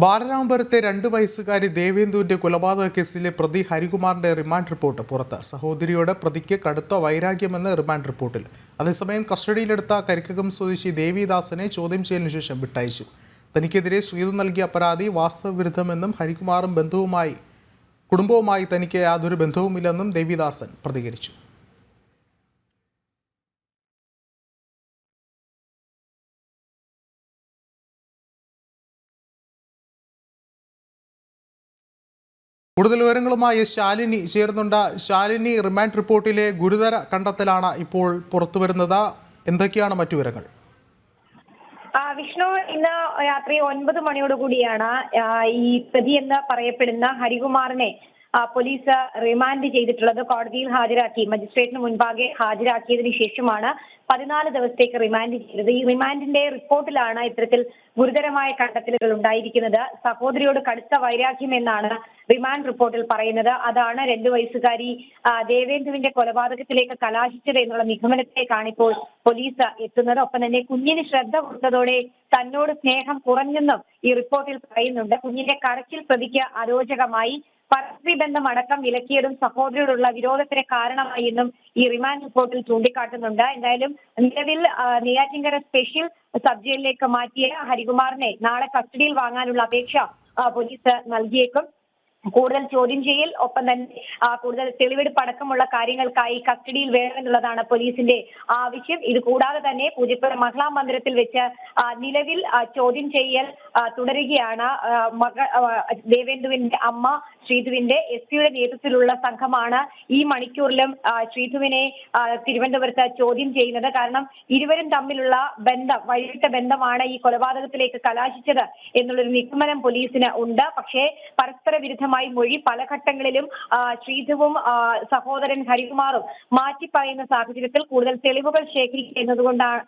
ബാലരാമപുരത്തെ 2 വയസ്സുകാരി ദേവേന്ദുവിന്റെ കൊലപാതക കേസിലെ പ്രതി ഹരികുമാറിന്റെ റിമാൻഡ് റിപ്പോർട്ട് പുറത്ത്. സഹോദരിയോട് പ്രതിക്ക് കടുത്ത വൈരാഗ്യമെന്ന് റിമാൻഡ് റിപ്പോർട്ടിൽ. അതേസമയം കസ്റ്റഡിയിലെടുത്ത കരിക്കകം സ്വദേശി ദേവിദാസനെ ചോദ്യം ചെയ്യലിനു ശേഷം വിട്ടയച്ചു. തനിക്കെതിരെ ശ്രീതു നൽകിയ പരാതി വാസ്തവവിരുദ്ധമെന്നും ഹരികുമാറും കുടുംബവുമായി തനിക്ക് യാതൊരു ബന്ധവുമില്ലെന്നും ദേവിദാസൻ പ്രതികരിച്ചു. കൂടുതൽ വിവരങ്ങളുമായി ശാലിനി ചേരുന്നുണ്ട്. ശാലിനി, റിമാൻഡ് റിപ്പോർട്ടിലെ ഗുരുതര കണ്ടെത്തലാണ് ഇപ്പോൾ പുറത്തുവരുന്നത്. എന്തൊക്കെയാണ് മറ്റു വിവരങ്ങൾ? വിഷ്ണു, ഇന്ന് രാത്രി 9 മണിയോടുകൂടിയാണ് ഈ പ്രതി എന്ന് പറയപ്പെടുന്ന ഹരികുമാറിനെ പോലീസ് റിമാൻഡ് ചെയ്തിട്ടുള്ളത്. കോടതിയിൽ ഹാജരാക്കി, മജിസ്ട്രേറ്റിന് മുൻപാകെ ഹാജരാക്കിയതിനു ശേഷമാണ് 14 ദിവസത്തേക്ക് റിമാൻഡ് ചെയ്തത്. ഈ റിമാൻഡിന്റെ റിപ്പോർട്ടിലാണ് ഇത്തരത്തിൽ ഗുരുതരമായ കണ്ടെത്തലുകൾ ഉണ്ടായിരിക്കുന്നത്. സഹോദരിയോട് കടുത്ത വൈരാഗ്യം എന്നാണ് റിമാൻഡ് റിപ്പോർട്ടിൽ പറയുന്നത്. അതാണ് 2 വയസ്സുകാരി ദേവേന്ദുവിന്റെ കൊലപാതകത്തിലേക്ക് കലാശിച്ചത് എന്നുള്ള നിഗമനത്തിലേക്കാണ് ഇപ്പോൾ പോലീസ് എത്തുന്നത്. ഒപ്പം തന്നെ കുഞ്ഞിന് ശ്രദ്ധ കൊടുത്തതോടെ തന്നോട് സ്നേഹം കുറഞ്ഞെന്നും ഈ റിപ്പോർട്ടിൽ പറയുന്നുണ്ട്. കുഞ്ഞിന്റെ കരച്ചിൽ പ്രതിക്ക് അരോചകമായി, പരസ്ത്രീ ബന്ധം അടക്കം വിലക്കിയതും സഹോദരിയോടുള്ള വിരോധത്തിന് കാരണമായി എന്നും ഈ റിമാൻഡ് റിപ്പോർട്ടിൽ ചൂണ്ടിക്കാട്ടുന്നുണ്ട്. എന്തായാലും നിലവിൽ നെയ്യാറ്റിൻകര സ്പെഷ്യൽ സബ് ജയിലിലേക്ക് മാറ്റിയ ഹരികുമാറിനെ നാളെ കസ്റ്റഡിയിൽ വാങ്ങാനുള്ള അപേക്ഷ പോലീസ് നൽകിയേക്കും. കൂടുതൽ ചോദ്യം ചെയ്യൽ, ഒപ്പം തന്നെ കൂടുതൽ തെളിവെടുപ്പ് അടക്കമുള്ള കാര്യങ്ങൾക്കായി കസ്റ്റഡിയിൽ വേണമെന്നുള്ളതാണ് പോലീസിന്റെ ആവശ്യം. ഇത് കൂടാതെ തന്നെ പൂജപ്പുര മഹിളാ മന്ദിരത്തിൽ വെച്ച് നിലവിൽ ചോദ്യം ചെയ്യൽ തുടരുകയാണ്. ദേവേന്ദുവിന്റെ അമ്മ ശ്രീധുവിന്റെ എസ്.പിയുടെ നേതൃത്വത്തിലുള്ള സംഘമാണ് ഈ മണിക്കൂറിലും ശ്രീധുവിനെ തിരുവനന്തപുരത്ത് ചോദ്യം ചെയ്യുന്നത്. കാരണം ഇരുവരും തമ്മിലുള്ള ബന്ധം, വഴിവിട്ട ബന്ധമാണ് ഈ കൊലപാതകത്തിലേക്ക് കലാശിച്ചത് എന്നുള്ളൊരു നിഗമനം പോലീസിന് ഉണ്ട്. പക്ഷേ പരസ്പര വിരുദ്ധമായി മൊഴി പല ഘട്ടങ്ങളിലും ശ്രീധുവും സഹോദരൻ ഹരികുമാറും മാറ്റി പറയുന്ന സാഹചര്യത്തിൽ കൂടുതൽ തെളിവുകൾ ശേഖരിക്കുക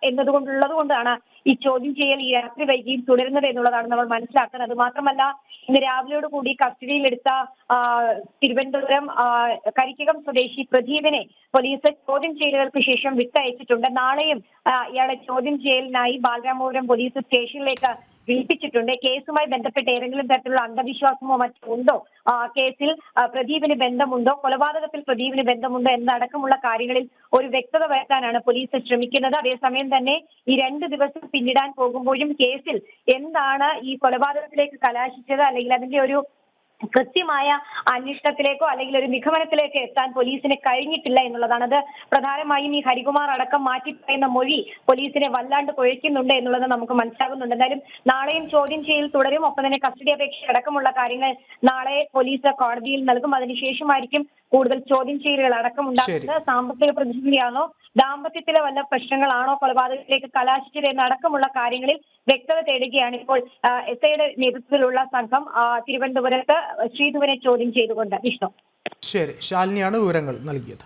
എന്നതുകൊണ്ടാണ് ഈ ചോദ്യം ചെയ്യൽ ഈ രാത്രി വൈകിയും തുടരുന്നത് എന്നുള്ളതാണ് നമ്മൾ മനസ്സിലാക്കുന്നത്. അത് മാത്രമല്ല, ഇന്ന് രാവിലെയോടുകൂടി കസ്റ്റഡിയിലെടുത്ത തിരുവനന്തപുരം കരിക്കകം സ്വദേശി പ്രദീപിനെ പോലീസ് ചോദ്യം ചെയ്യലുകൾക്ക് ശേഷം വിട്ടയച്ചിട്ടുണ്ട്. നാളെയും ഇയാളെ ചോദ്യം ചെയ്യലിനായി ബാലരാമപുരം പോലീസ് സ്റ്റേഷനിലേക്ക് വിളിപ്പിച്ചിട്ടുണ്ട്. കേസുമായി ബന്ധപ്പെട്ട് ഏതെങ്കിലും തരത്തിലുള്ള അന്ധവിശ്വാസമോ മറ്റോ ഉണ്ടോ, കേസിൽ പ്രദീപിന് ബന്ധമുണ്ടോ, കൊലപാതകത്തിൽ പ്രദീപിന് ബന്ധമുണ്ടോ എന്നടക്കമുള്ള കാര്യങ്ങളിൽ ഒരു വ്യക്തത വരുത്താനാണ് പോലീസ് ശ്രമിക്കുന്നത്. അതേസമയം തന്നെ ഈ 2 ദിവസം പിന്നിടാൻ പോകുമ്പോഴും കേസിൽ എന്താണ് ഈ കൊലപാതകത്തിലേക്ക് കലാശിച്ചത്, അല്ലെങ്കിൽ അതിന്റെ ഒരു കൃത്യമായ അന്വേഷണത്തിലേക്കോ അല്ലെങ്കിൽ ഒരു നിഗമനത്തിലേക്കോ എത്താൻ പോലീസിന് കഴിഞ്ഞിട്ടില്ല എന്നുള്ളതാണ്. അത് പ്രധാനമായും ഈ ഹരികുമാർ അടക്കം മാറ്റി പറയുന്ന മൊഴി പോലീസിനെ വല്ലാണ്ട് കുഴയ്ക്കുന്നുണ്ട് എന്നുള്ളത് നമുക്ക് മനസ്സിലാകുന്നുണ്ട്. എന്തായാലും നാളെയും ചോദ്യം ചെയ്യൽ തുടരും. ഒപ്പം തന്നെ കസ്റ്റഡി അപേക്ഷ അടക്കമുള്ള കാര്യങ്ങൾ നാളെ പോലീസ് കോടതിയിൽ നൽകും. അതിനുശേഷമായിരിക്കും കൂടുതൽ ചോദ്യം ചെയ്യലുകൾ അടക്കം ഉണ്ടാകുന്നത്. സാമ്പത്തിക പ്രതിസന്ധിയാണോ, ദാമ്പത്യത്തിലെ വല്ല പ്രശ്നങ്ങളാണോ കൊലപാതകത്തിലേക്ക് കലാശിച്ചത് എന്നടക്കമുള്ള കാര്യങ്ങളിൽ വ്യക്തത തേടുകയാണ് ഇപ്പോൾ എസ്.ഐയുടെ നേതൃത്വത്തിലുള്ള സംഘം തിരുവനന്തപുരത്ത് ശ്രീധുവിനെ ചോദ്യം ചെയ്തുകൊണ്ട്. വിഷ്ണു, ശരി, ശാലിനിയാണ് വിവരങ്ങൾ നൽകിയത്.